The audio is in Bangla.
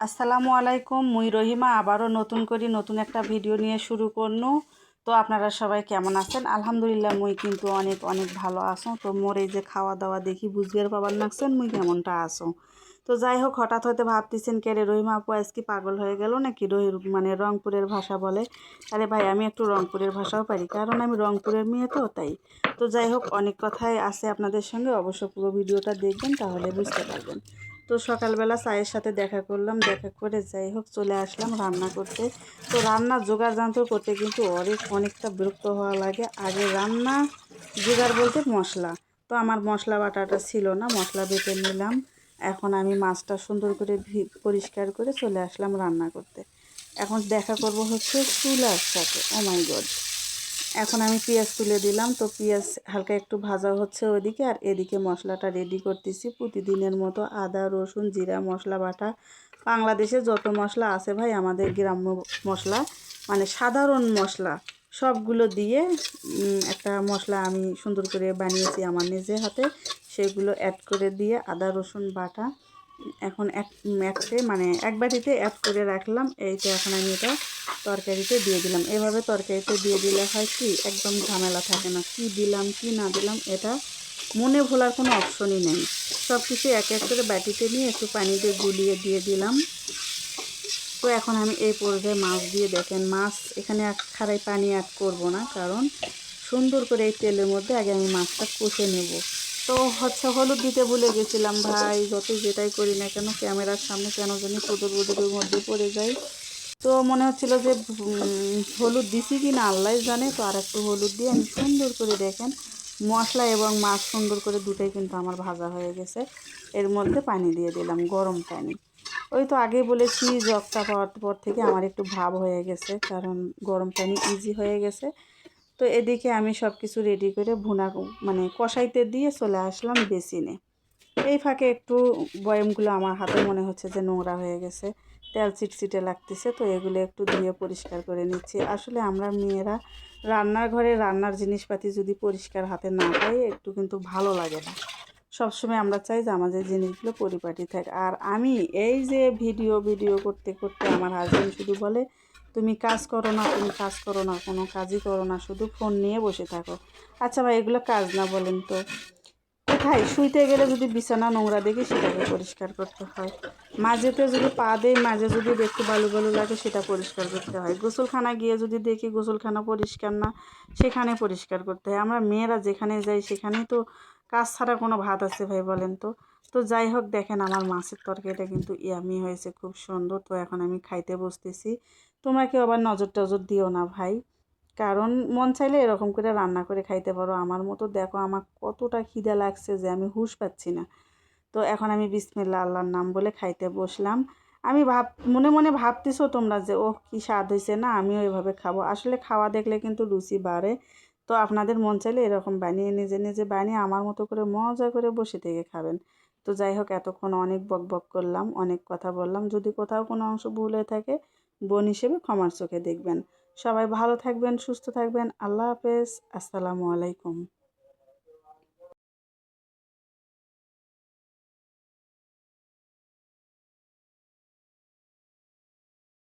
আসসালামু আলাইকুম। মুই রহিমা আবারও নতুন একটা ভিডিও নিয়ে শুরু করনু। তো আপনারা সবাই কেমন আছেন? আলহামদুলিল্লাহ মুই কিন্তু অনেক অনেক ভালো আছো। তো মোর এই যে খাওয়া দাওয়া দেখি বুঝবিয়ার পাবার নাকছেন মুই কেমনটা আছো। তো যাই হোক, হঠাৎ হয়তো ভাবতেছেন কে রে রহিমা আপু আজ কি পাগল হয়ে গেল নাকি, রংপুরের ভাষা বলে। আরে ভাই, আমি একটু রংপুরের ভাষাও পারি, কারণ আমি রংপুরের মেয়ে তো তাই। তো যাই হোক, অনেক কথাই আছে আপনাদের সঙ্গে, অবশ্য পুরো ভিডিওটা দেখবেন তাহলে বুঝতে পারবেন। তো সকালবেলা চায়ের সাথে দেখা করলাম, দেখা করে যাই হোক চলে আসলাম রান্না করতে। তো রান্নার জোগাড় যন্ত্র করতে কিন্তু অনেকটা বিরক্ত হওয়া লাগে। আগে রান্না জোগাড় বলতে মশলা, তো আমার মশলা বাটাটা ছিল না, মশলা বেটে নিলাম। এখন আমি মাছটা সুন্দর করে পরিষ্কার করে চলে আসলাম রান্না করতে। এখন দেখা করব হচ্ছে চুলার সাথে। ও মাই গড! এখন আমি পেঁয়াজ তুলে দিলাম। তো পেঁয়াজ হালকা একটু ভাজা হচ্ছে ওইদিকে, আর এদিকে মশলাটা রেডি করতেছি প্রতিদিনের মতো। আদা রসুন জিরা মশলা বাটা, বাংলাদেশে যত মশলা আছে ভাই, আমাদের গ্রাম্য মশলা মানে সাধারণ মশলা সবগুলো দিয়ে একটা মশলা আমি সুন্দর করে বানিয়েছি আমার নিজে হাতে। সেগুলো অ্যাড করে দিয়ে আদা রসুন বাটা এখন এক বাটিতে অ্যাড করে রাখলাম। এইটা এখন আমি এটা তরকারিতে দিয়ে দিলাম। এভাবে তরকারিতে দিয়ে দিলে হয় কি, একদম ঝামেলা থাকে না, কি দিলাম কি না দিলাম এটা মনে ভোলার কোনো অপশনই নেই। সব কিছু এক এক করে বাটিতে নিয়ে একটু পানি দিয়ে গুলিয়ে দিয়ে দিলাম। তো এখন আমি এই পর্যায়ে মাছ দিয়ে দেখেন, মাছ এখানে এক খাড়াই পানি অ্যাড করব না, কারণ সুন্দর করে এই তেলের মধ্যে আগে আমি মাছটা কষে নেব। তো হচ্ছে হলুদ দিতে ভুলে গেছিলাম ভাই, যতই যেটাই করি না কেন ক্যামেরার সামনে কেন জানি পুদুর মধ্যে পড়ে যাই। তো মনে হচ্ছিল যে হলুদ দিছি কি না আল্লাহ জানে। তো আর একটু হলুদ দিয়ে আমি সুন্দর করে দেখেন মশলা এবং মাছ সুন্দর করে দুটোই কিন্তু আমার ভাজা হয়ে গেছে। এর মধ্যে পানি দিয়ে দিলাম, গরম পানি। ওই তো আগেই বলেছি, জগটা পাওয়ার পর থেকে আমার একটু ভাব হয়ে গেছে, কারণ গরম পানি ইজি হয়ে গেছে। তো এদিকে আমি সব কিছু রেডি করে মানে কষাইতে দিয়ে চলে আসলাম বেসিনে। এই ফাঁকে একটু বয়ামগুলো আমার হাতে মনে হচ্ছে যে নোংরা হয়ে গেছে, তেল চিটচিটে লাগতেছে। তো এগুলো একটু ধুয়ে পরিষ্কার করে নিচ্ছি। আসলে আমরা মেয়েরা রান্নার ঘরে রান্নার জিনিসপাতি যদি পরিষ্কার হাতে না পাই একটু কিন্তু ভালো লাগে না। সবসময় আমরা চাই যে আমাদের জিনিসগুলো পরিপাটি থাকে। আর আমি এই যে ভিডিও করতে করতে আমার হাজব্যান্ড শুধু বলে, তুমি কাজ করো না, তুমি কাজ করো না, কোনো কাজই করো না, শুধু ফোন নিয়ে বসে থাকো। আচ্ছা ভাই, এগুলো কাজ না বলেন তো? কোথায় শুইতে গেলে যদি বিছানা নোংরা দেখি সেটাকে পরিষ্কার করতে হয়, মাঝেতে যদি পা দেয় মাঝে যদি একটু বালু বালু লাগে সেটা পরিষ্কার করতে হয়, গোসলখানা গিয়ে যদি দেখি গোসলখানা পরিষ্কার না সেখানে পরিষ্কার করতে হয়। আমরা মেয়েরা যেখানে যাই সেখানেই তো কাজ ছাড়া কোনো ভাত আছে ভাই, বলেন তো? তো যাই হোক, দেখেন আমার মাছের তরকারিটা কিন্তু ইয়ামি হয়েছে, খুব সুন্দর। তো এখন আমি খাইতে বসতেছি। তোমরা কেউ আবার নজর টজর দিও না ভাই, কারণ মন চাইলে এরকম করে রান্না করে খাইতে পারো। আমার মতো দেখো আমার কতটা খিদে লাগছে যে আমি হুঁশ পাচ্ছি না। তো এখন আমি বিসমিল্লাহ আল্লাহর নাম বলে খাইতে বসলাম। আমি মনে মনে ভাবতেছো তোমরা যে ওহ কি স্বাদ হয়েছে না, আমিও এভাবে খাবো। আসলে খাওয়া দেখলে কিন্তু রুচি বাড়ে। তো আপনাদের মন চাইলে এরকম বানিয়ে নিজে নিজে বানিয়ে আমার মতো করে মজা করে বসে থেকে খাবেন। তো যাই হোক, এতক্ষণ অনেক বক বক করলাম, অনেক কথা বললাম। যদি কোথাও কোনো অংশ ভুল হয়ে থাকে বোন হিসেবে ক্ষমার চোখে দেখবেন। সবাই ভালো থাকবেন, সুস্থ থাকবেন। আল্লাহ হাফেজ। আসসালামু আলাইকুম।